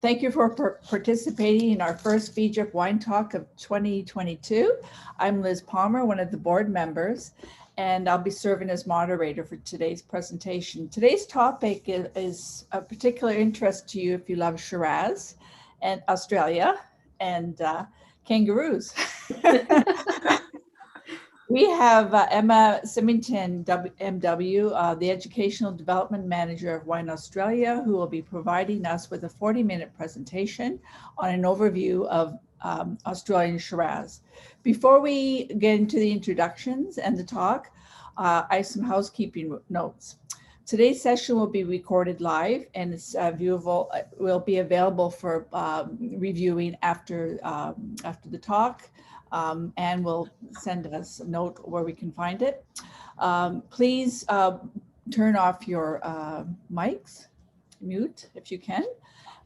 Thank you for participating in our first VJIP Wine Talk of 2022. I'm Liz Palmer, one of the board members, and I'll be serving as moderator for today's presentation. Today's topic is of particular interest to you if you love Shiraz and Australia and kangaroos. We have Emma Symington, MW, the Educational Development Manager of Wine Australia, who will be providing us with a 40-minute presentation on an overview of Australian Shiraz. Before we get into the introductions and the talk, I have some housekeeping notes. Today's session will be recorded live and it's viewable, will be available for reviewing after the talk. And will send us a note where we can find it. Please turn off your mics, mute if you can.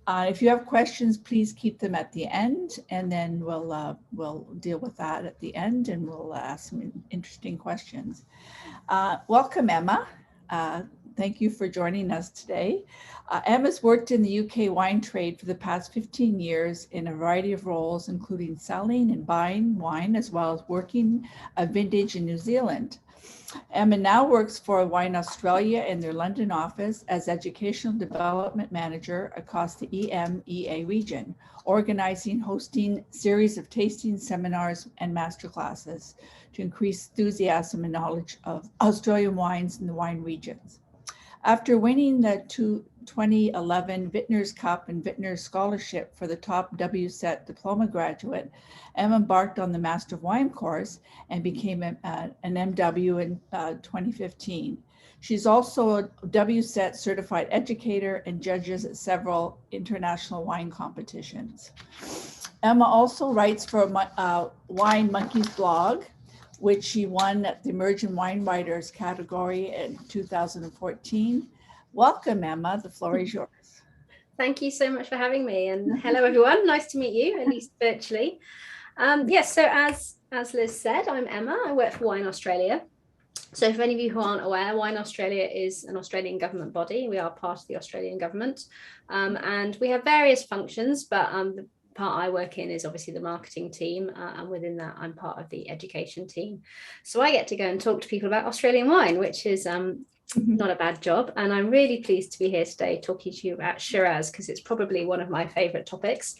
If you have questions, please keep them at the end, and then we'll deal with that at the end, and we'll ask some interesting questions. Welcome, Emma. Thank you for joining us today. Emma's worked in the UK wine trade for the past 15 years in a variety of roles, including selling and buying wine, as well as working a vintage in New Zealand. Emma now works for Wine Australia in their London office as Educational Development Manager across the EMEA region, organizing, hosting series of tasting seminars and masterclasses to increase enthusiasm and knowledge of Australian wines in the wine regions. After winning the 2011 Vintners Cup and Vintners Scholarship for the top WSET diploma graduate, Emma embarked on the Master of Wine course and became an MW in 2015. She's also a WSET certified educator and judges at several international wine competitions. Emma also writes for Wine Monkeys blog, which she won at the Emerging Wine Writers category in 2014. Welcome, Emma. The floor is yours. Thank you so much for having me, and hello everyone. Nice to meet you, at least virtually. Yes, so as Liz said, I'm Emma. I work for Wine Australia. So for any of you who aren't aware, Wine Australia is an Australian government body. We are part of the Australian government, and we have various functions, but the part I work in is obviously the marketing team, and within that I'm part of the education team. So I get to go and talk to people about Australian wine, which is not a bad job, and I'm really pleased to be here today talking to you about Shiraz, because it's probably one of my favorite topics.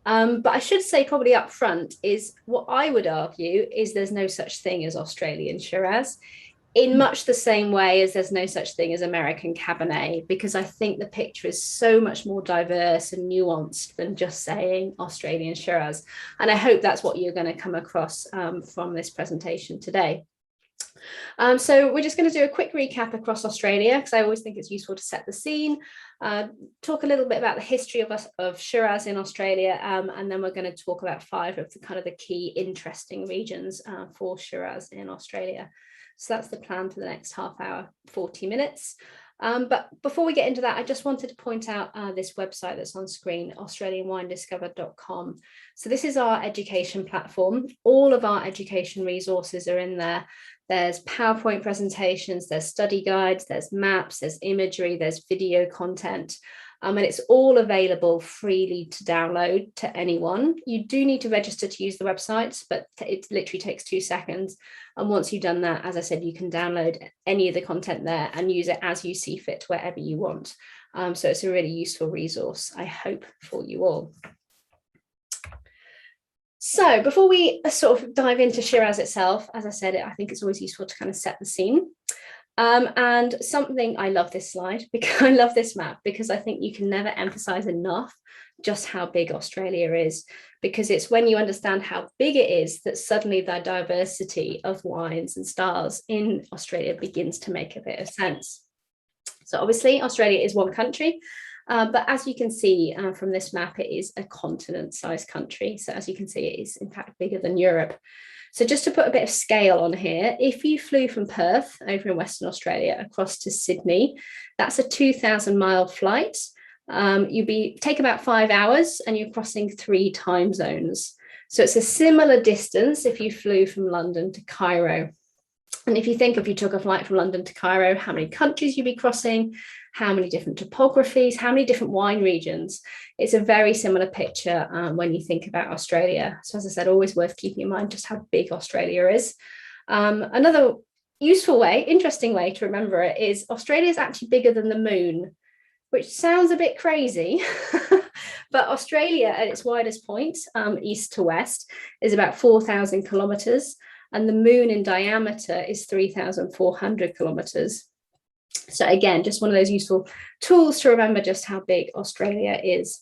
But I should say probably up front is what I would argue is there's no such thing as Australian Shiraz, in much the same way as there's no such thing as American Cabernet, because I think the picture is so much more diverse and nuanced than just saying Australian Shiraz. And I hope that's what you're going to come across from this presentation today. So we're just going to do a quick recap across Australia, because I always think it's useful to set the scene, talk a little bit about the history of Shiraz in Australia, and then we're going to talk about 5 of the kind of the key interesting regions for Shiraz in Australia. So that's the plan for the next half hour, 40 minutes. But before we get into that, I just wanted to point out this website that's on screen, australianwinediscovered.com. So this is our education platform. All of our education resources are in there. There's PowerPoint presentations, there's study guides, there's maps, there's imagery, there's video content. And it's all available freely to download to anyone. You do need to register to use the website, but it literally takes 2 seconds. And once you've done that, as I said, you can download any of the content there and use it as you see fit, wherever you want. So it's a really useful resource, I hope, for you all. So before we sort of dive into Shiraz itself, as I said, I think it's always useful to kind of set the scene. And something, I love this slide, because I love this map, because I think you can never emphasize enough just how big Australia is, because it's when you understand how big it is that suddenly the diversity of wines and styles in Australia begins to make a bit of sense. So obviously Australia is one country, but as you can see from this map, it is a continent-sized country. So as you can see, it is in fact bigger than Europe. So just to put a bit of scale on here, if you flew from Perth over in Western Australia across to Sydney, that's a 2,000-mile flight. You'd take about 5 hours and you're crossing 3 time zones. So it's a similar distance if you flew from London to Cairo. And if you think if you took a flight from London to Cairo, how many countries you'd be crossing, how many different topographies, how many different wine regions. It's a very similar picture when you think about Australia. So as I said, always worth keeping in mind just how big Australia is. Another useful way, interesting way to remember it is Australia is actually bigger than the moon, which sounds a bit crazy, but Australia at its widest point, east to west, is about 4,000 kilometres, and the moon in diameter is 3,400 kilometres. So again, just one of those useful tools to remember just how big Australia is.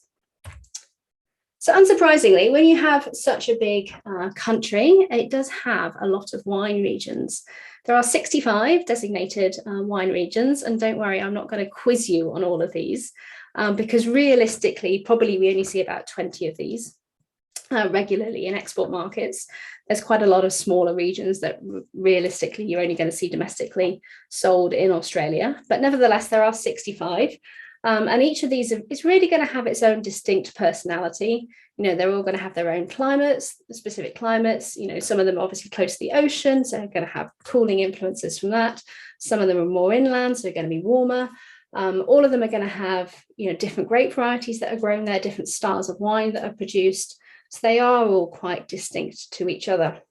So unsurprisingly, when you have such a big country, it does have a lot of wine regions. There are 65 designated wine regions, and don't worry, I'm not going to quiz you on all of these, because realistically, probably we only see about 20 of these regularly in export markets. There's quite a lot of smaller regions that realistically you're only going to see domestically sold in Australia, but nevertheless, there are 65. And each of these is really going to have its own distinct personality. You know, they're all going to have their own climates, specific climates. You know, some of them are obviously close to the ocean, so they're going to have cooling influences from that. Some of them are more inland, so they're going to be warmer. All of them are going to have, you know, different grape varieties that are grown there, different styles of wine that are produced. So they are all quite distinct to each other.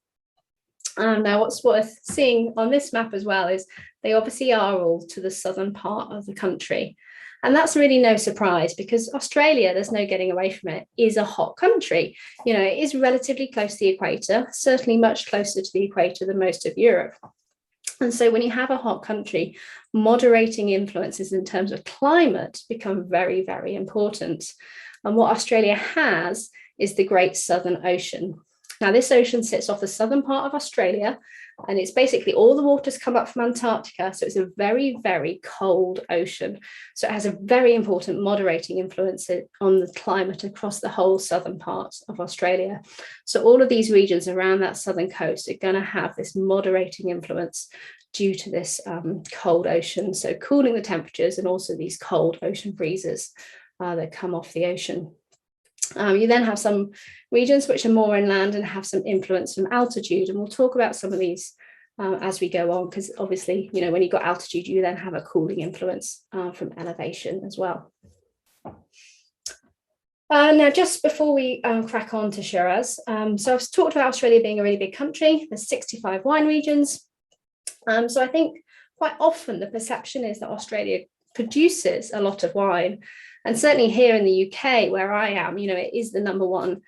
Now, what's worth seeing on this map as well is they obviously are all to the southern part of the country. And that's really no surprise, because Australia, there's no getting away from it, is a hot country. You know, it is relatively close to the equator, certainly much closer to the equator than most of Europe. And so when you have a hot country, moderating influences in terms of climate become very, very important. And what Australia has is the Great Southern Ocean. Now, this ocean sits off the southern part of Australia, and it's basically all the waters come up from Antarctica. So it's a very, very cold ocean. So it has a very important moderating influence on the climate across the whole southern part of Australia. So all of these regions around that southern coast are going to have this moderating influence due to this cold ocean. So cooling the temperatures and also these cold ocean breezes that come off the ocean. You then have some regions which are more inland and have some influence from altitude, and we'll talk about some of these as we go on, because obviously, you know, when you've got altitude, you then have a cooling influence from elevation as well. Now, just before we crack on to Shiraz, so I've talked about Australia being a really big country. There's 65 wine regions. So I think quite often the perception is that Australia produces a lot of wine. And certainly here in the UK, where I am, you know, it is the number one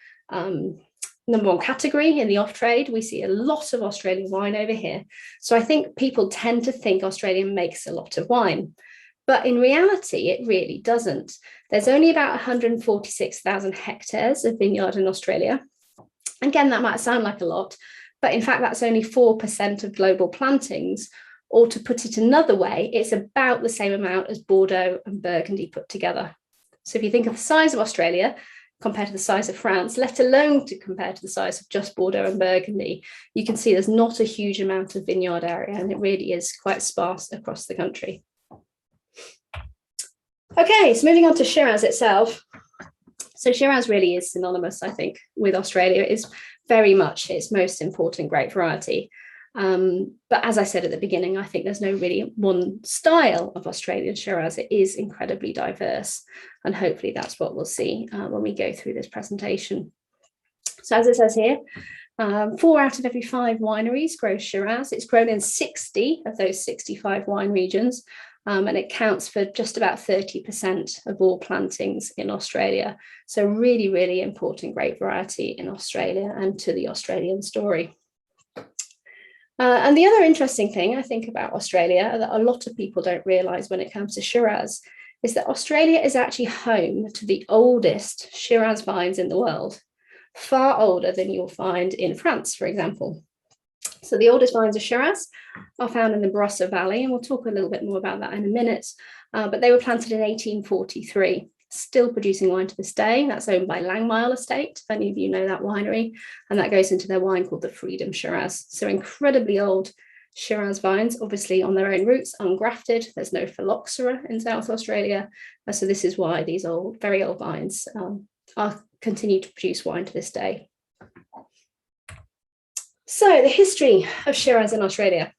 category in the off trade. We see a lot of Australian wine over here. So I think people tend to think Australia makes a lot of wine. But in reality, it really doesn't. There's only about 146,000 hectares of vineyard in Australia. Again, that might sound like a lot, but in fact, that's only 4% of global plantings. Or to put it another way, it's about the same amount as Bordeaux and Burgundy put together. So if you think of the size of Australia compared to the size of France, let alone to compare to the size of just Bordeaux and Burgundy, you can see there's not a huge amount of vineyard area, and it really is quite sparse across the country. Okay, so moving on to Shiraz itself. So Shiraz really is synonymous, I think, with Australia. It is very much its most important grape variety. But as I said at the beginning, I think there's no really one style of Australian Shiraz. It is incredibly diverse, and hopefully that's what we'll see when we go through this presentation. So as it says here, 4 out of every 5 wineries grow Shiraz. It's grown in 60 of those 65 wine regions, and it counts for just about 30% of all plantings in Australia. So really, really important grape variety in Australia and to the Australian story. And the other interesting thing I think about Australia that a lot of people don't realise when it comes to Shiraz is that Australia is actually home to the oldest Shiraz vines in the world, far older than you'll find in France, for example. So the oldest vines of Shiraz are found in the Barossa Valley, and we'll talk a little bit more about that in a minute, but they were planted in 1843. Still producing wine to this day. That's owned by Langmile Estate, if any of you know that winery, and that goes into their wine called the Freedom Shiraz. So incredibly old Shiraz vines, obviously on their own roots, ungrafted. There's no phylloxera in South Australia, so this is why these old, very old vines continue to produce wine to this day. So the history of Shiraz in Australia.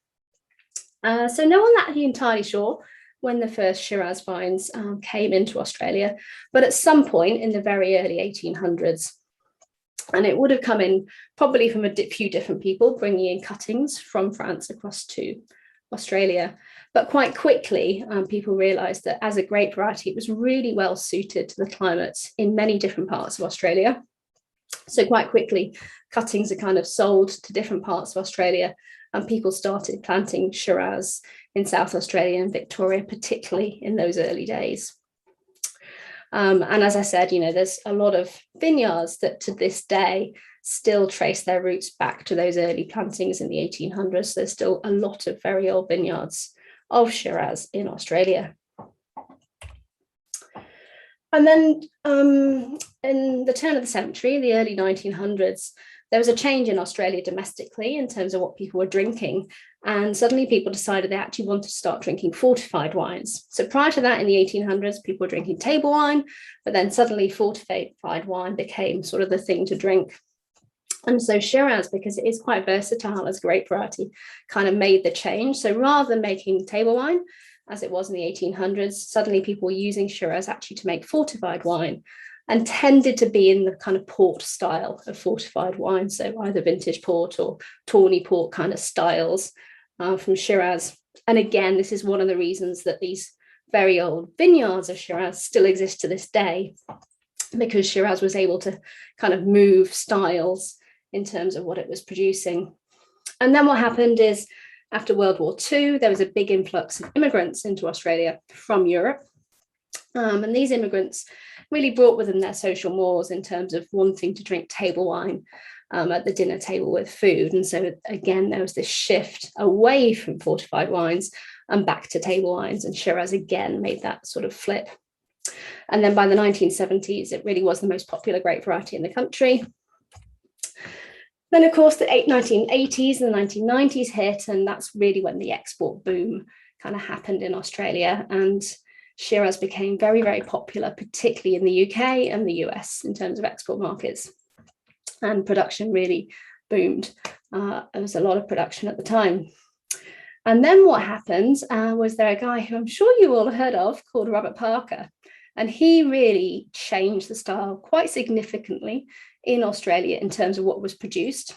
So no one's actually entirely sure when the first Shiraz vines came into Australia, but at some point in the very early 1800s. And it would have come in probably from a few different people bringing in cuttings from France across to Australia. But quite quickly, people realised that as a grape variety, it was really well suited to the climate in many different parts of Australia. So quite quickly, cuttings are kind of sold to different parts of Australia, and people started planting Shiraz in South Australia and Victoria, particularly in those early days. And as I said, there's a lot of vineyards that to this day still trace their roots back to those early plantings in the 1800s. There's still a lot of very old vineyards of Shiraz in Australia. And then in the turn of the century, the early 1900s, there was a change in Australia domestically in terms of what people were drinking. And suddenly people decided they actually wanted to start drinking fortified wines. So prior to that, in the 1800s, people were drinking table wine, but then suddenly fortified wine became sort of the thing to drink. And so Shiraz, because it is quite versatile as grape variety, kind of made the change. So rather than making table wine, as it was in the 1800s, suddenly people were using Shiraz actually to make fortified wine, and tended to be in the kind of port style of fortified wine. So either vintage port or tawny port kind of styles from Shiraz. And again, this is one of the reasons that these very old vineyards of Shiraz still exist to this day, because Shiraz was able to kind of move styles in terms of what it was producing. And then what happened is, after World War II, there was a big influx of immigrants into Australia from Europe. And these immigrants really brought with them their social mores in terms of wanting to drink table wine at the dinner table with food. And so again, there was this shift away from fortified wines and back to table wines. And Shiraz again made that sort of flip. And then by the 1970s, it really was the most popular grape variety in the country. Then, of course, the 1980s and the 1990s hit, and that's really when the export boom kind of happened in Australia. And Shiraz became very, very popular, particularly in the UK and the US in terms of export markets. And production really boomed. There was a lot of production at the time. And then what happened was there a guy who I'm sure you all heard of called Robert Parker. And he really changed the style quite significantly in Australia in terms of what was produced,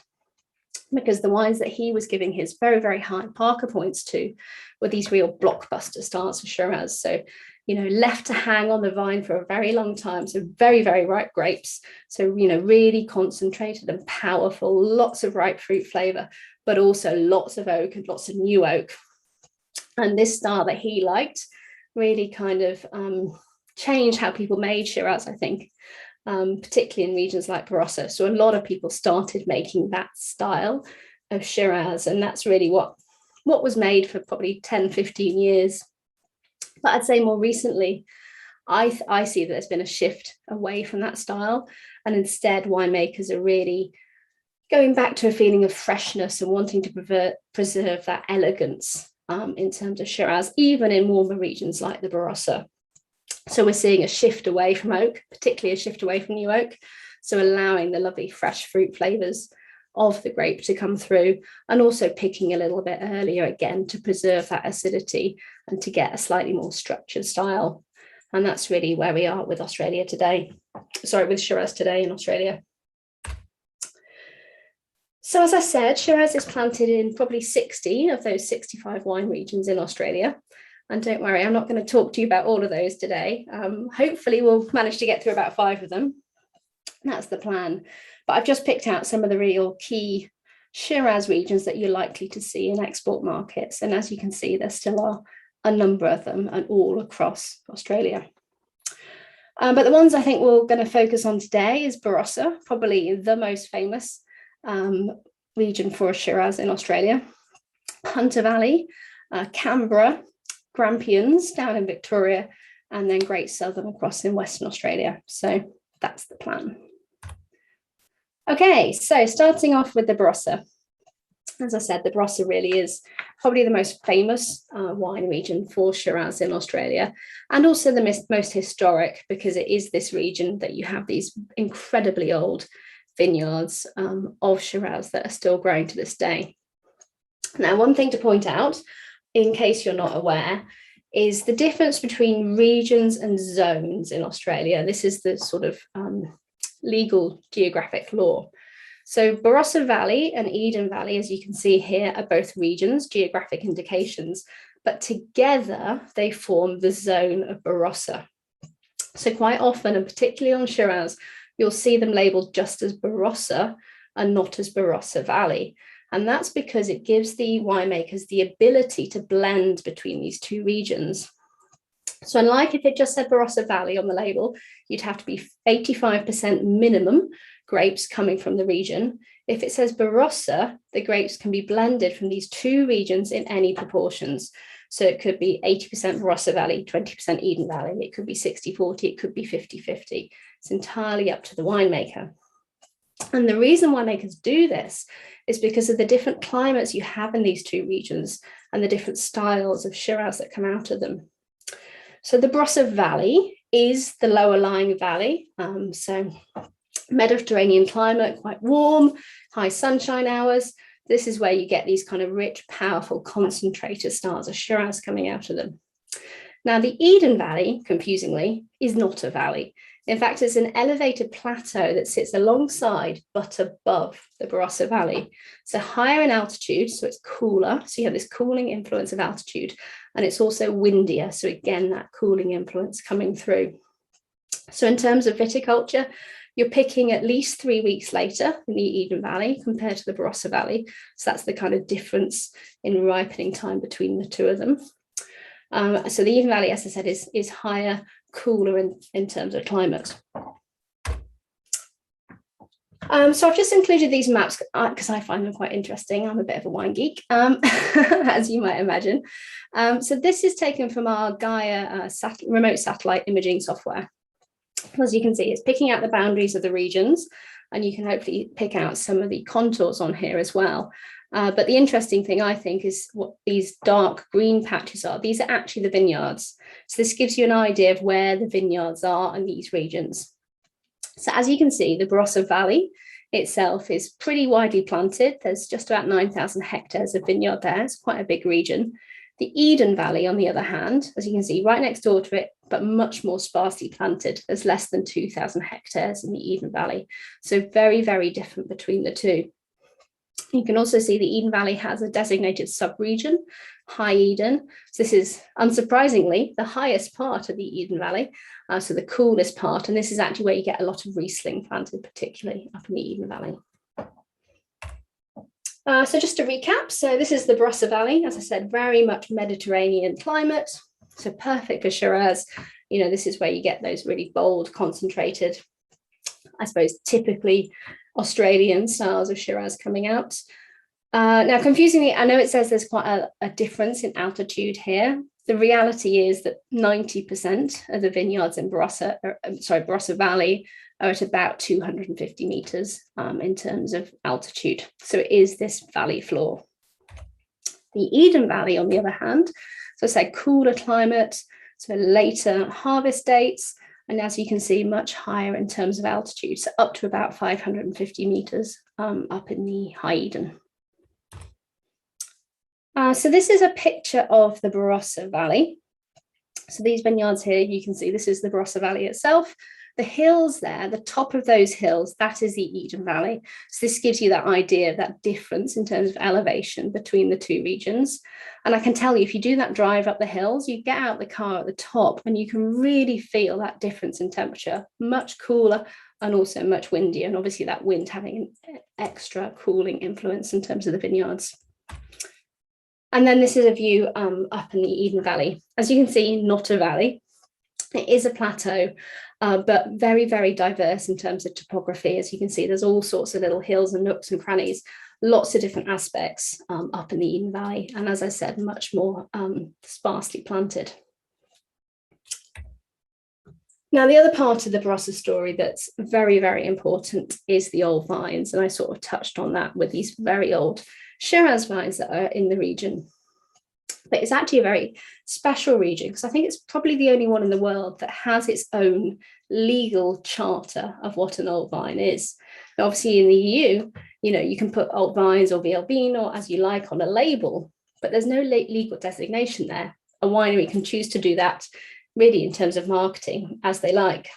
because the wines that he was giving his very, very high Parker points to were these real blockbuster styles of Shiraz. So, left to hang on the vine for a very long time. So very, very ripe grapes. So, really concentrated and powerful, lots of ripe fruit flavor, but also lots of oak and lots of new oak. And this style that he liked really kind of changed how people made Shiraz, I think. Particularly in regions like Barossa. So a lot of people started making that style of Shiraz, and that's really what was made for probably 10, 15 years. But I'd say more recently, I see that there's been a shift away from that style, and instead winemakers are really going back to a feeling of freshness and wanting to preserve that elegance in terms of Shiraz, even in warmer regions like the Barossa. So we're seeing a shift away from oak, particularly a shift away from new oak. So allowing the lovely fresh fruit flavours of the grape to come through, and also picking a little bit earlier again to preserve that acidity and to get a slightly more structured style. And that's really where we are with Australia today. Sorry, with Shiraz today in Australia. So as I said, Shiraz is planted in probably 60 of those 65 wine regions in Australia. And don't worry, I'm not going to talk to you about all of those today. Hopefully we'll manage to get through about 5 of them. That's the plan. But I've just picked out some of the real key Shiraz regions that you're likely to see in export markets. And as you can see, there still are a number of them, and all across Australia. But the ones I think we're going to focus on today is Barossa, probably the most famous region for Shiraz in Australia. Hunter Valley, Canberra, Grampians down in Victoria, and then Great Southern across in Western Australia. So that's the plan. Okay, so starting off with the Barossa. As I said, the Barossa really is probably the most famous wine region for Shiraz in Australia, and also the most historic, because it is this region that you have these incredibly old vineyards of Shiraz that are still growing to this day. Now, one thing to point out, in case you're not aware, is the difference between regions and zones in Australia. This is the sort of legal geographic law. So Barossa Valley and Eden Valley, as you can see here, are both regions, geographic indications, but together they form the zone of Barossa. So quite often, and particularly on Shiraz, you'll see them labeled just as Barossa and not as Barossa Valley. And that's because it gives the winemakers the ability to blend between these two regions. So unlike if it just said Barossa Valley on the label, you'd have to be 85% minimum grapes coming from the region. If it says Barossa, the grapes can be blended from these two regions in any proportions. So it could be 80% Barossa Valley, 20% Eden Valley. It could be 60-40, it could be 50-50. It's entirely up to the winemaker. And the reason winemakers do this is because of the different climates you have in these two regions and the different styles of Shiraz that come out of them. So the Barossa Valley is the lower lying valley. So Mediterranean climate, quite warm, high sunshine hours. This is where you get these kind of rich, powerful, concentrated styles of Shiraz coming out of them. Now, the Eden Valley, confusingly, is not a valley. In fact, it's an elevated plateau that sits alongside but above the Barossa Valley. So higher in altitude, so it's cooler. So you have this cooling influence of altitude, and it's also windier. So again, that cooling influence coming through. So in terms of viticulture, you're picking at least 3 weeks later in the Eden Valley compared to the Barossa Valley. So that's the kind of difference in ripening time between the two of them. So the Eden Valley, as I said, is higher, cooler in terms of climate. So I've just included these maps because I find them quite interesting. I'm a bit of a wine geek, as you might imagine. So this is taken from our Gaia remote satellite imaging software. As you can see, it's picking out the boundaries of the regions, and you can hopefully pick out some of the contours on here as well. But the interesting thing, I think, is what these dark green patches are. These are actually the vineyards. So this gives you an idea of where the vineyards are in these regions. So as you can see, the Barossa Valley itself is pretty widely planted. There's just about 9,000 hectares of vineyard there. It's quite a big region. The Eden Valley, on the other hand, as you can see, right next door to it, but much more sparsely planted. There's less than 2,000 hectares in the Eden Valley. So very, very different between the two. You can also see the Eden Valley has a designated subregion, High Eden. So this is, unsurprisingly, the highest part of the Eden Valley, so the coolest part. And this is actually where you get a lot of Riesling planted, particularly up in the Eden Valley. So just to recap, so this is the Barossa Valley. As I said, very much Mediterranean climate, so perfect for Shiraz. You know, this is where you get those really bold, concentrated, I suppose, typically Australian styles of Shiraz coming out. Now, confusingly, I know it says there's quite a difference in altitude here. The reality is that 90% of the vineyards in Barossa Valley are at about 250 meters in terms of altitude. So it is this valley floor. The Eden Valley, on the other hand, so I said cooler climate, so later harvest dates, and as you can see, much higher in terms of altitude, so up to about 550 meters up in the High Eden. So this is a picture of the Barossa Valley. So these vineyards here, you can see this is the Barossa Valley itself. The hills there, the top of those hills, that is the Eden Valley. So this gives you that idea, that difference in terms of elevation between the two regions. And I can tell you, if you do that drive up the hills, you get out the car at the top and you can really feel that difference in temperature, much cooler and also much windier. And obviously that wind having an extra cooling influence in terms of the vineyards. And then this is a view up in the Eden Valley. As you can see, not a valley. It is a plateau, but very, very diverse in terms of topography. As you can see, there's all sorts of little hills and nooks and crannies, lots of different aspects up in the Eden Valley. And as I said, much more sparsely planted. Now, the other part of the Barossa story that's very, very important is the old vines. And I sort of touched on that with these very old Shiraz vines that are in the region. But it's actually a very special region because I think it's probably the only one in the world that has its own legal charter of what an old vine is. Now, obviously in the EU, you know, you can put old vines or VLB or as you like on a label, but there's no legal designation there a winery can choose to do that really in terms of marketing as they like.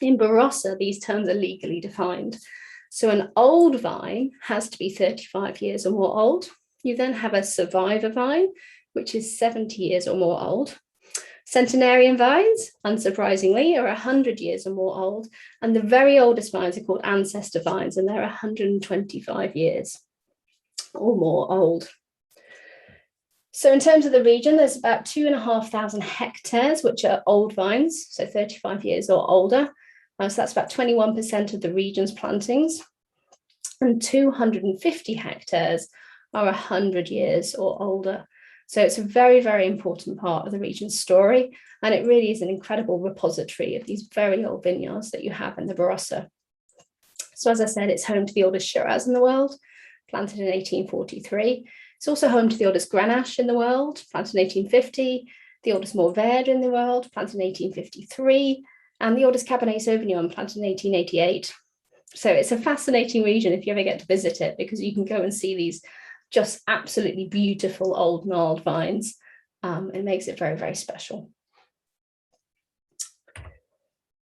In Barossa, these terms are legally defined. So an old vine has to be 35 years or more old. You then have a survivor vine, which is 70 years or more old. Centenarian vines, unsurprisingly, are 100 years or more old. And the very oldest vines are called ancestor vines, and they're 125 years or more old. So in terms of the region, there's about 2,500 hectares, which are old vines, so 35 years or older. So that's about 21% of the region's plantings. And 250 hectares are 100 years or older. So it's a very, very important part of the region's story. And it really is an incredible repository of these very old vineyards that you have in the Barossa. So as I said, it's home to the oldest Shiraz in the world, planted in 1843. It's also home to the oldest Grenache in the world, planted in 1850, the oldest Mourvèdre in the world, planted in 1853, and the oldest Cabernet Sauvignon, planted in 1888. So it's a fascinating region if you ever get to visit it, because you can go and see these just absolutely beautiful old gnarled vines. It makes it very, very special.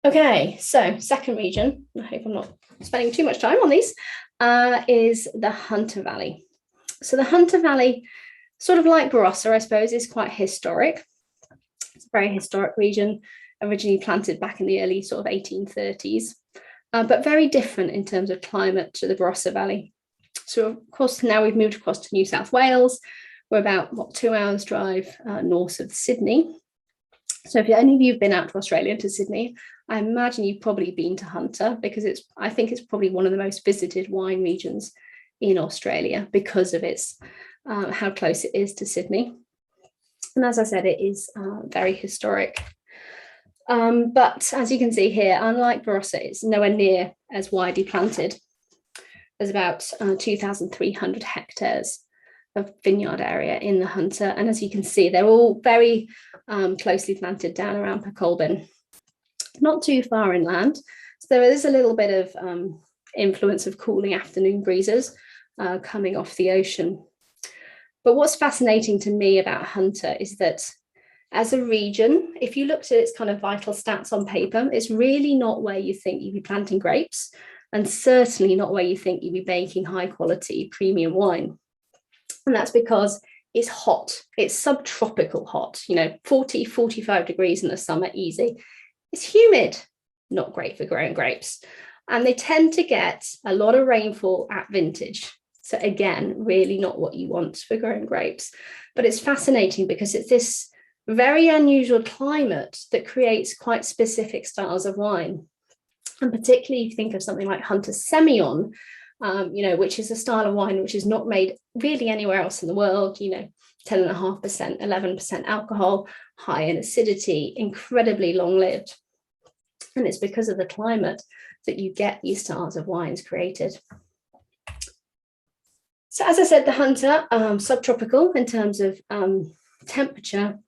Okay, so second region, I hope I'm not spending too much time on these, is the Hunter Valley. So the Hunter Valley, sort of like Barossa, I suppose, is quite historic. It's a very historic region, originally planted back in the early sort of 1830s, but very different in terms of climate to the Barossa Valley. So of course, now we've moved across to New South Wales. We're about, 2 hours drive north of Sydney. So if any of you have been out to Australia, to Sydney, I imagine you've probably been to Hunter, because I think it's probably one of the most visited wine regions in Australia because of its how close it is to Sydney. And as I said, it is very historic. But as you can see here, unlike Barossa, it's nowhere near as widely planted. There's about 2,300 hectares of vineyard area in the Hunter. And as you can see, they're all very closely planted down around Pecolbin, not too far inland. So there is a little bit of influence of cooling afternoon breezes coming off the ocean. But what's fascinating to me about Hunter is that as a region, if you looked at its kind of vital stats on paper, it's really not where you think you'd be planting grapes, and certainly not where you think you'd be making high quality premium wine. And that's because it's hot. It's subtropical hot, 40, 45 degrees in the summer, easy. It's humid, not great for growing grapes. And they tend to get a lot of rainfall at vintage. So again, really not what you want for growing grapes. But it's fascinating because it's this very unusual climate that creates quite specific styles of wine. And particularly if you think of something like Hunter Semillon, which is a style of wine which is not made really anywhere else in the world, 10.5%, 11% alcohol, high in acidity, incredibly long-lived. And it's because of the climate that you get these styles of wines created. So as I said, the Hunter, subtropical in terms of temperature.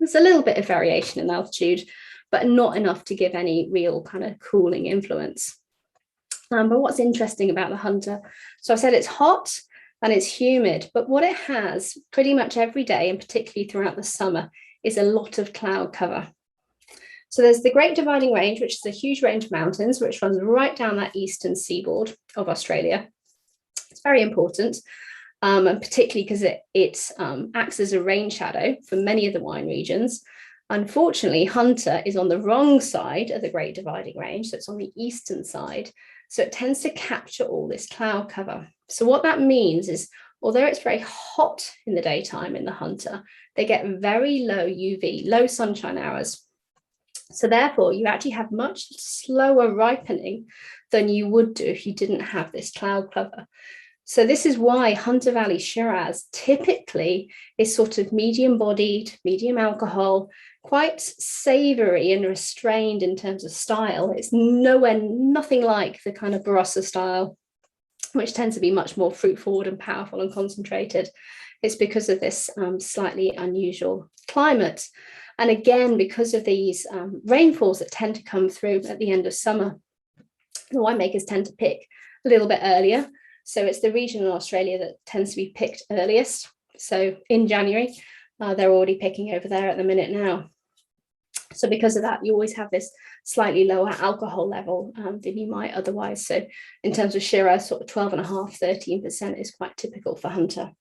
There's a little bit of variation in altitude, but not enough to give any real kind of cooling influence. But what's interesting about the Hunter, so I said it's hot and it's humid, but what it has pretty much every day, and particularly throughout the summer, is a lot of cloud cover. So there's the Great Dividing Range, which is a huge range of mountains, which runs right down that eastern seaboard of Australia. It's very important, and particularly because it acts as a rain shadow for many of the wine regions. Unfortunately, Hunter is on the wrong side of the Great Dividing Range, so it's on the eastern side. So it tends to capture all this cloud cover. So what that means is, although it's very hot in the daytime in the Hunter, they get very low UV, low sunshine hours. So therefore, you actually have much slower ripening than you would do if you didn't have this cloud cover. So this is why Hunter Valley Shiraz typically is sort of medium-bodied, medium alcohol, quite savoury and restrained in terms of style. It's nothing like the kind of Barossa style, which tends to be much more fruit-forward and powerful and concentrated. It's because of this slightly unusual climate. And again, because of these rainfalls that tend to come through at the end of summer, the winemakers tend to pick a little bit earlier. So it's the region in Australia that tends to be picked earliest. So in January, They're already picking over there at the minute now. So because of that, you always have this slightly lower alcohol level than you might otherwise. So in terms of Shiraz, sort of 12.5%, 13% is quite typical for Hunter.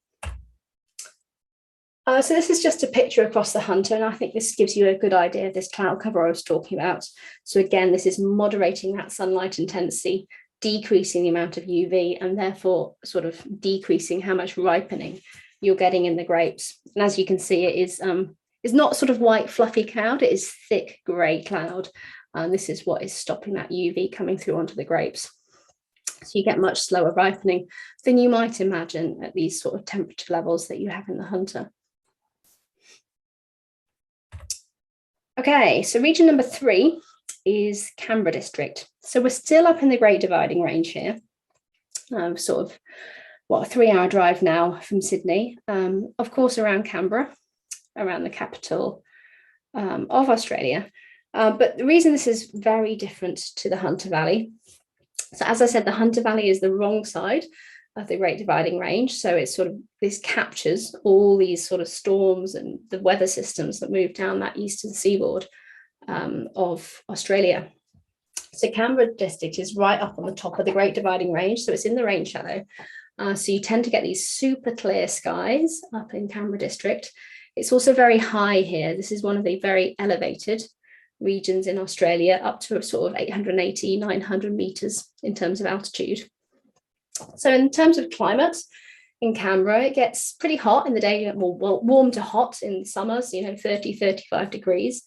So this is just a picture across the Hunter, and I think this gives you a good idea of this cloud cover I was talking about. So again, this is moderating that sunlight intensity, decreasing the amount of UV, and therefore sort of decreasing how much ripening you're getting in the grapes. And as you can see, it is not sort of white fluffy cloud, it is thick grey cloud. And this is what is stopping that UV coming through onto the grapes. So you get much slower ripening than you might imagine at these sort of temperature levels that you have in the Hunter. Okay, so region number 3 is Canberra District. So we're still up in the Great Dividing Range here, sort of, a 3-hour drive now from Sydney, of course around Canberra, around the capital of Australia. But the reason this is very different to the Hunter Valley, so as I said, the Hunter Valley is the wrong side of the Great Dividing Range. So it's sort of, this captures all these sort of storms and the weather systems that move down that eastern seaboard of Australia. So Canberra District is right up on the top of the Great Dividing Range. So it's in the rain shadow. So you tend to get these super clear skies up in Canberra District. It's also very high here. This is one of the very elevated regions in Australia, up to sort of 880, 900 meters in terms of altitude. So in terms of climate in Canberra, it gets pretty hot in the day, well, warm to hot in summers, 30, 35 degrees.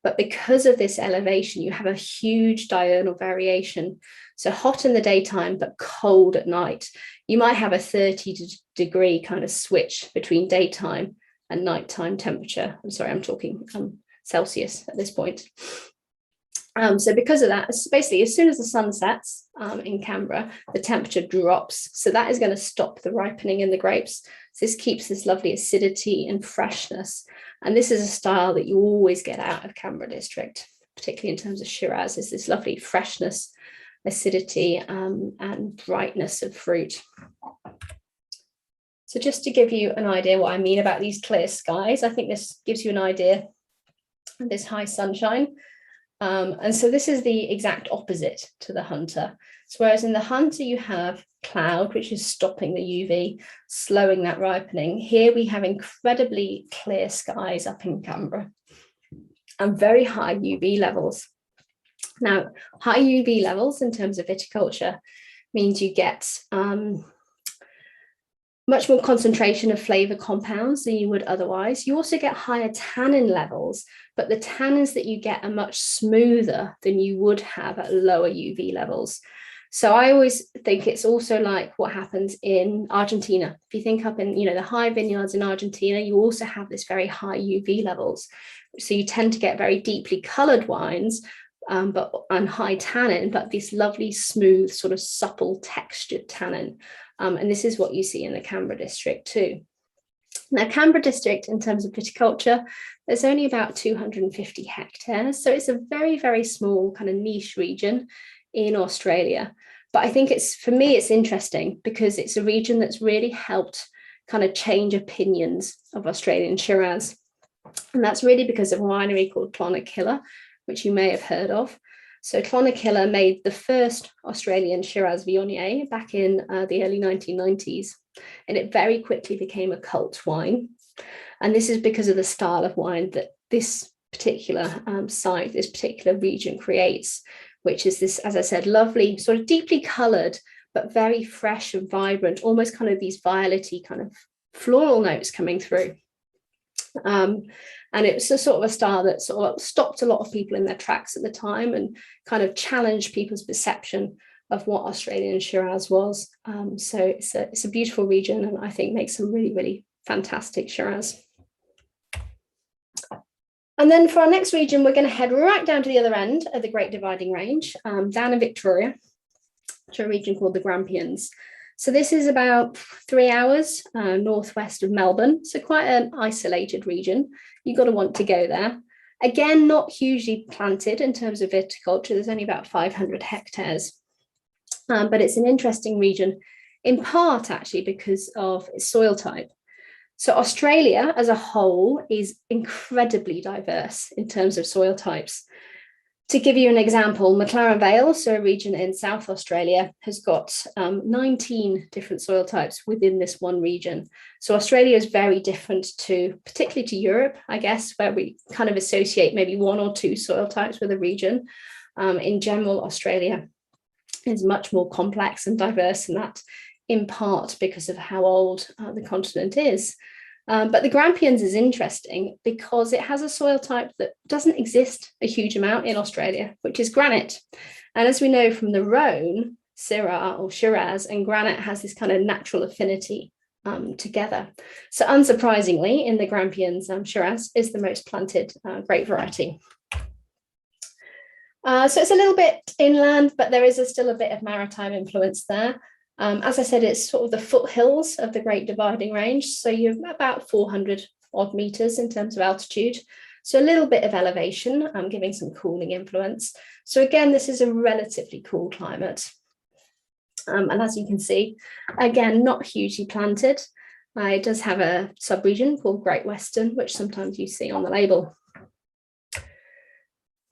But because of this elevation, you have a huge diurnal variation. So hot in the daytime, but cold at night. You might have a 30-degree kind of switch between daytime and nighttime temperature. I'm sorry, I'm talking Celsius at this point. So because of that, basically, as soon as the sun sets in Canberra, the temperature drops. So that is going to stop the ripening in the grapes. So this keeps this lovely acidity and freshness. And this is a style that you always get out of Canberra District, particularly in terms of Shiraz, is this lovely freshness, acidity, and brightness of fruit. So just to give you an idea what I mean about these clear skies, I think this gives you an idea of this high sunshine. And so this is the exact opposite to the Hunter. So whereas in the Hunter you have cloud, which is stopping the UV, slowing that ripening. Here we have incredibly clear skies up in Canberra and very high UV levels. Now, high UV levels in terms of viticulture means you get much more concentration of flavor compounds than you would otherwise. You also get higher tannin levels, but the tannins that you get are much smoother than you would have at lower UV levels. So I always think it's also like what happens in Argentina. If you think up in, the high vineyards in Argentina, you also have this very high UV levels. So you tend to get very deeply colored wines, and high tannin, but this lovely, smooth, sort of supple textured tannin. And this is what you see in the Canberra District too. Now, Canberra District, in terms of viticulture, there's only about 250 hectares. So it's a very, very small kind of niche region in Australia. But I think for me, it's interesting because it's a region that's really helped kind of change opinions of Australian Shiraz. And that's really because of a winery called Clonakilla, which you may have heard of. So Clonakilla made the first Australian Shiraz Viognier back in the early 1990s, and it very quickly became a cult wine. And this is because of the style of wine that this particular site, this particular region creates, which is this, as I said, lovely, sort of deeply coloured, but very fresh and vibrant, almost kind of these violet-y kind of floral notes coming through. And it was a sort of a style that sort of stopped a lot of people in their tracks at the time and kind of challenged people's perception of what Australian Shiraz was. So it's a beautiful region, and I think makes some really, really fantastic Shiraz. And then for our next region, we're going to head right down to the other end of the Great Dividing Range, down in Victoria, to a region called the Grampians. So this is about 3 hours northwest of Melbourne, so quite an isolated region. You've got to want to go there. Again, not hugely planted in terms of viticulture. There's only about 500 hectares, but it's an interesting region, in part actually because of its soil type. So Australia as a whole is incredibly diverse in terms of soil types. To give you an example, McLaren Vale, so a region in South Australia, has got 19 different soil types within this one region. So Australia is very different to, particularly to Europe, I guess, where we kind of associate maybe one or two soil types with a region. In general, Australia is much more complex and diverse than that, in part because of how old the continent is. But the Grampians is interesting because it has a soil type that doesn't exist a huge amount in Australia, which is granite. And as we know from the Rhone, Syrah or Shiraz and granite has this kind of natural affinity together. So unsurprisingly, in the Grampians, Shiraz is the most planted grape variety. So it's a little bit inland, but there is still a bit of maritime influence there. As I said, it's sort of the foothills of the Great Dividing Range. So you're about 400 odd meters in terms of altitude. So a little bit of elevation, giving some cooling influence. So again, this is a relatively cool climate. And as you can see, again, not hugely planted. It does have a subregion called Great Western, which sometimes you see on the label.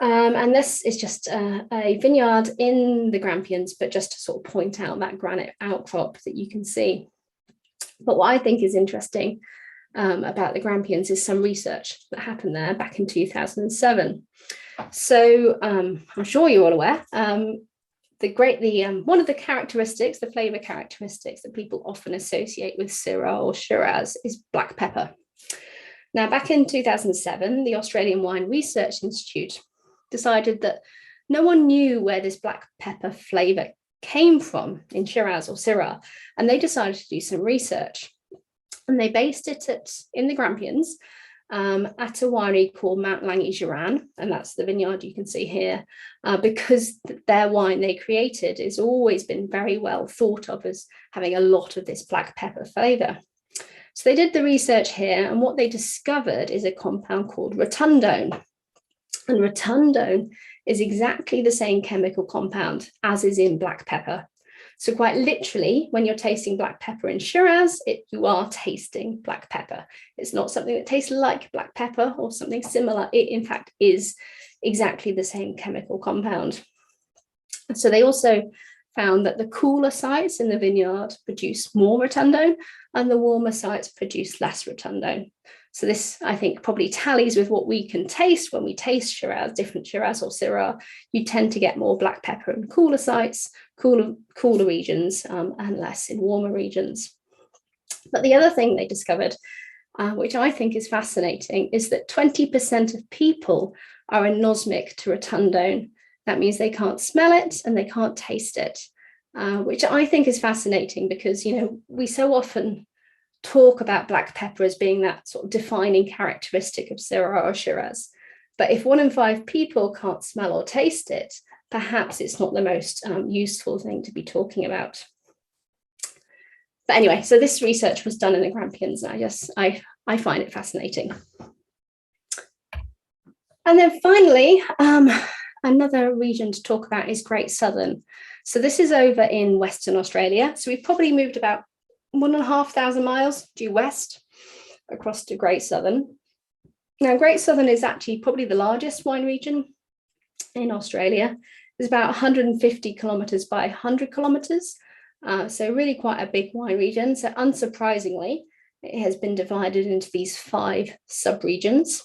And this is just a vineyard in the Grampians, but just to sort of point out that granite outcrop that you can see. But what I think is interesting about the Grampians is some research that happened there back in 2007. So I'm sure you're all aware, one of the characteristics, the flavour characteristics that people often associate with Syrah or Shiraz is black pepper. Now, back in 2007, the Australian Wine Research Institute decided that no one knew where this black pepper flavour came from in Shiraz or Syrah, and they decided to do some research. And they based it in the Grampians at a winery called Mount Langi-Giran, and that's the vineyard you can see here, because their wine they created has always been very well thought of as having a lot of this black pepper flavour. So they did the research here, and what they discovered is a compound called rotundone. And rotundone is exactly the same chemical compound as is in black pepper. So quite literally, when you're tasting black pepper in Shiraz, you are tasting black pepper. It's not something that tastes like black pepper or something similar. It, in fact, is exactly the same chemical compound. So they also found that the cooler sites in the vineyard produce more rotundone and the warmer sites produce less rotundone. So this, I think, probably tallies with what we can taste when we taste Shiraz, different Shiraz or Syrah. You tend to get more black pepper in cooler sites, cooler regions, and less in warmer regions. But the other thing they discovered, which I think is fascinating, is that 20% of people are anosmic to rotundone. That means they can't smell it and they can't taste it, which I think is fascinating because, you know, we so often talk about black pepper as being that sort of defining characteristic of Syrah or Shiraz. But if 1 in 5 people can't smell or taste it, perhaps it's not the most useful thing to be talking about. But anyway, so this research was done in the Grampians, and I find it fascinating. And then finally, another region to talk about is Great Southern. So this is over in Western Australia. So we've probably moved about 1,500 miles due west across to Great Southern. Now, Great Southern is actually probably the largest wine region in Australia. It's about 150 kilometres by 100 kilometres. So really quite a big wine region. So unsurprisingly, it has been divided into these 5 sub-regions.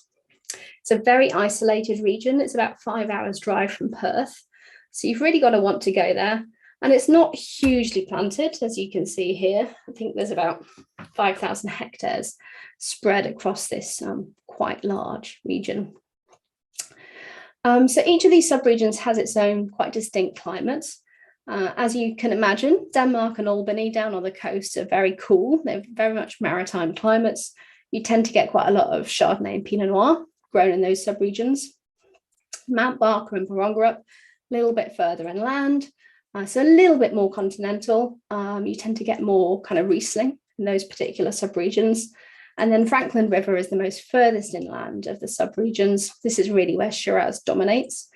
It's a very isolated region. It's about 5 hours drive from Perth. So you've really got to want to go there. And it's not hugely planted, as you can see here. I think there's about 5,000 hectares spread across this quite large region. So each of these subregions has its own quite distinct climates. As you can imagine, Denmark and Albany down on the coast are very cool. They're very much maritime climates. You tend to get quite a lot of Chardonnay and Pinot Noir grown in those subregions. Mount Barker and Barossa a little bit further inland. So a little bit more continental. You tend to get more kind of Riesling in those particular subregions. And then Franklin River is the most furthest inland of the subregions. This is really where Shiraz dominates.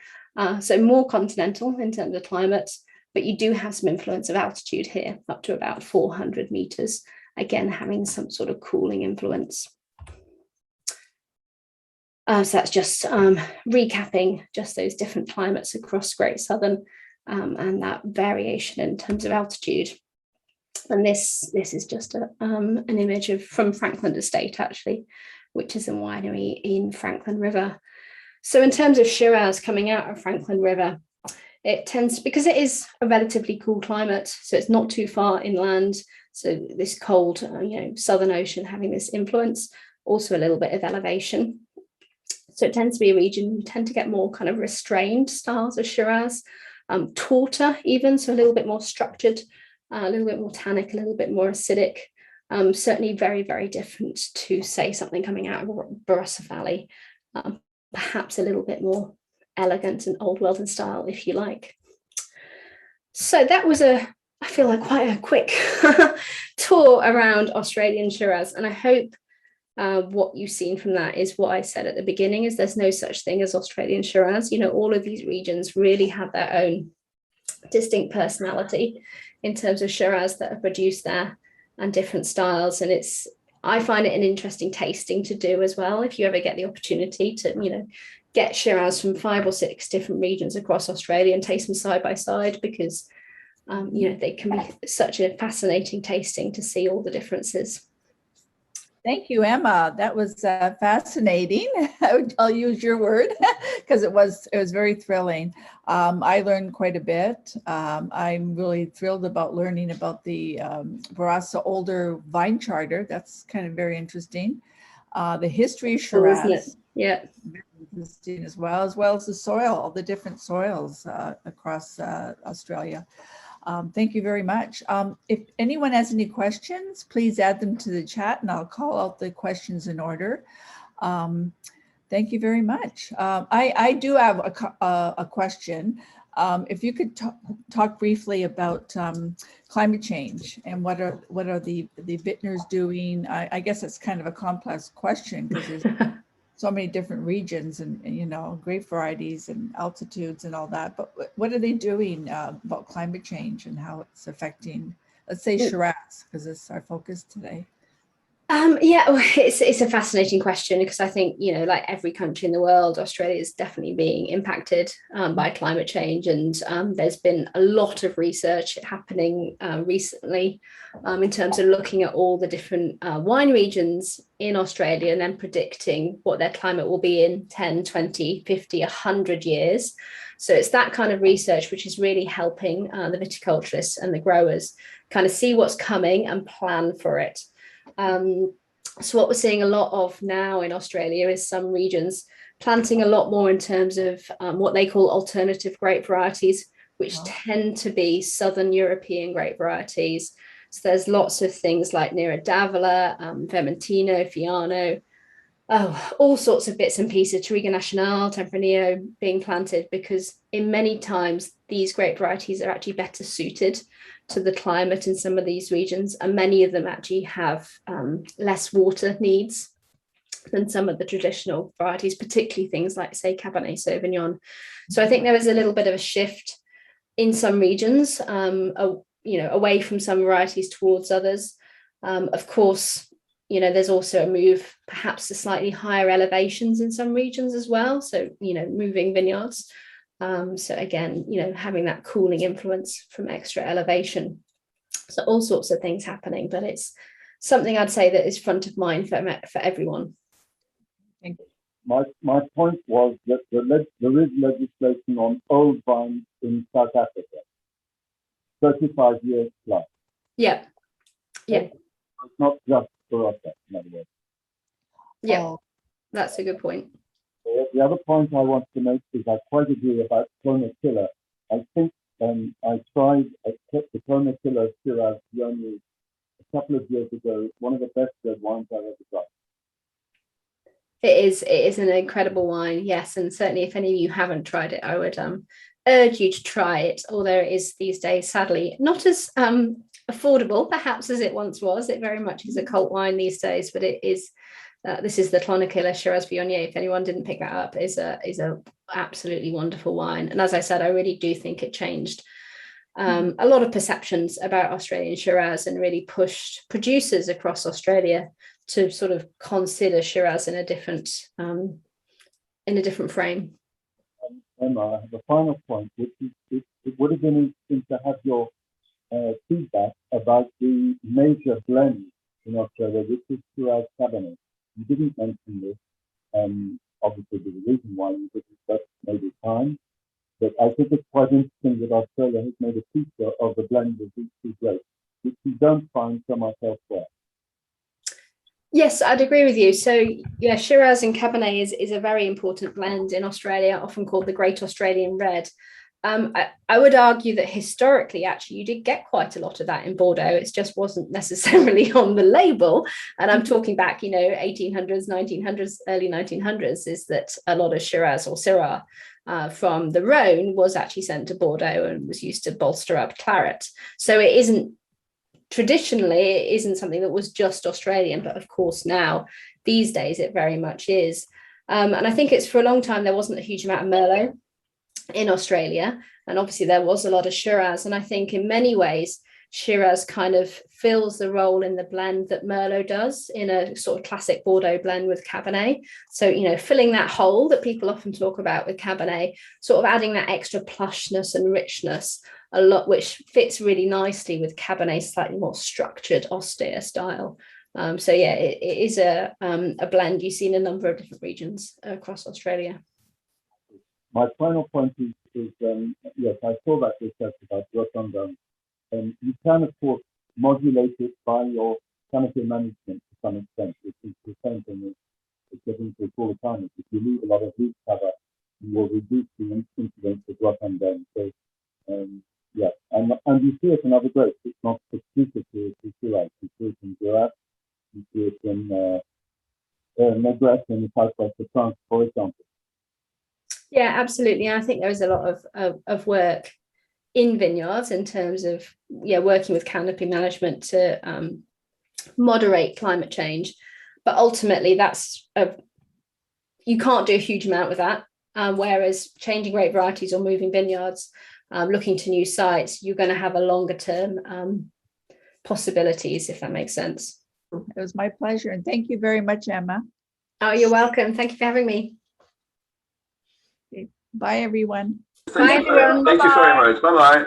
So more continental in terms of climate, but you do have some influence of altitude here, up to about 400 meters again, having some sort of cooling influence. So that's just recapping just those different climates across Great Southern and that variation in terms of altitude. And this is just an image from Franklin Estate, actually, which is a winery in Franklin River. So in terms of Shiraz coming out of Franklin River, it tends, because it is a relatively cool climate, so it's not too far inland. So this cold, Southern Ocean having this influence, also a little bit of elevation. So it tends to be a region you tend to get more kind of restrained styles of Shiraz, tauten even, so a little bit more structured, a little bit more tannic, a little bit more acidic. Certainly very, very different to, say, something coming out of Barossa Valley, perhaps a little bit more elegant and old world in style, if you like. So that was I feel like quite a quick tour around Australian Shiraz, and I hope what you've seen from that is what I said at the beginning, is there's no such thing as Australian Shiraz. All of these regions really have their own distinct personality in terms of Shiraz that are produced there and different styles. And I find it an interesting tasting to do as well, if you ever get the opportunity to, get Shiraz from 5 or 6 different regions across Australia and taste them side by side, because, they can be such a fascinating tasting to see all the differences. Thank you, Emma. That was fascinating. I'll use your word because it was very thrilling. I learned quite a bit. I'm really thrilled about learning about the Barossa older vine charter. That's kind of very interesting. The history of Shiraz, isn't it? Yeah, very interesting as well as the soil, all the different soils across Australia. Thank you very much. If anyone has any questions, please add them to the chat and I'll call out the questions in order. Thank you very much. I do have a question. If you could talk briefly about climate change and what are the vintners doing? I guess it's kind of a complex question because there's so many different regions and grape varieties and altitudes and all that. But what are they doing about climate change and how it's affecting, let's say, Shiraz, because it's our focus today? It's a fascinating question, because I think, like every country in the world, Australia is definitely being impacted by climate change. And there's been a lot of research happening recently in terms of looking at all the different wine regions in Australia and then predicting what their climate will be in 10, 20, 50, 100 years. So it's that kind of research which is really helping the viticulturists and the growers kind of see what's coming and plan for it. So what we're seeing a lot of now in Australia is some regions planting a lot more in terms of what they call alternative grape varieties, which tend to be Southern European grape varieties. So there's lots of things like Nera d'Avola, Vermentino, Fiano, all sorts of bits and pieces, Touriga Nacional, Tempranillo being planted, because in many times these grape varieties are actually better suited to the climate in some of these regions, and many of them actually have less water needs than some of the traditional varieties, particularly things like, say, Cabernet Sauvignon. So I think there is a little bit of a shift in some regions, away from some varieties towards others. Of course, there's also a move perhaps to slightly higher elevations in some regions as well. So, moving vineyards. So again, having that cooling influence from extra elevation. So all sorts of things happening, but it's something I'd say that is front of mind for everyone. Thank you. My point was that there is legislation on old vines in South Africa, 35 years plus. Yeah. It's not just for us, in other words. Yeah, that's a good point. The other point I want to make is I quite agree about Clona Killer. I think I tried the Clona Killer Shiraz Viognier a couple of years ago. One of the best red wines I've ever got. It is an incredible wine, yes, and certainly if any of you haven't tried it, I would urge you to try it. Although it is these days, sadly, not as affordable perhaps as it once was. It very much is a cult wine these days, but it is. This is the Clona Shiraz Viognier. If anyone didn't pick that up, is a absolutely wonderful wine. And as I said, I really do think it changed a lot of perceptions about Australian Shiraz and really pushed producers across Australia to sort of consider Shiraz in a different frame. Emma, I have a final point, which is it would have been interesting to have your feedback about the major blend in Australia, which is Shiraz Cabernet. You didn't mention this. Obviously, there's a reason why you didn't, but maybe time. But I think it's quite interesting that Australia has made a feature of the blend of these two grapes, which you don't find so much elsewhere. Yes, I'd agree with you. So yeah, Shiraz and Cabernet is a very important blend in Australia, often called the Great Australian Red. I would argue that historically, actually, you did get quite a lot of that in Bordeaux. It just wasn't necessarily on the label. And I'm talking back, 1800s, 1900s, early 1900s, is that a lot of Shiraz or Syrah from the Rhone was actually sent to Bordeaux and was used to bolster up claret. So it isn't something that was just Australian, but of course now, these days, it very much is. And I think it's for a long time, there wasn't a huge amount of Merlot in Australia. And obviously there was a lot of Shiraz. And I think in many ways, Shiraz kind of fills the role in the blend that Merlot does in a sort of classic Bordeaux blend with Cabernet. So, filling that hole that people often talk about with Cabernet, sort of adding that extra plushness and richness a lot, which fits really nicely with Cabernet's slightly more structured, austere style. So yeah, it is a blend you see in a number of different regions across Australia. My final point is yes, I saw that research about Rotundum. You can, of course, modulate it by your canopy management to some extent, which is the same thing as getting to all the time. If you leave a lot of leaf cover, you will reduce the incidence of Rotundum. So, yeah, and you see it in other grapes. It's not exclusive to Shiraz. You see it in Grape, you see it in Negresse in the southwest of France, for example. Yeah, absolutely. I think there is a lot of work in vineyards in terms of working with canopy management to moderate climate change, but ultimately you can't do a huge amount with that. Whereas changing grape varieties or moving vineyards, looking to new sites, you're going to have a longer term possibilities, if that makes sense. It was my pleasure, and thank you very much, Emma. Oh, you're welcome. Thank you for having me. Okay. Bye, everyone. Bye, everyone. Thank you very much. Bye-bye.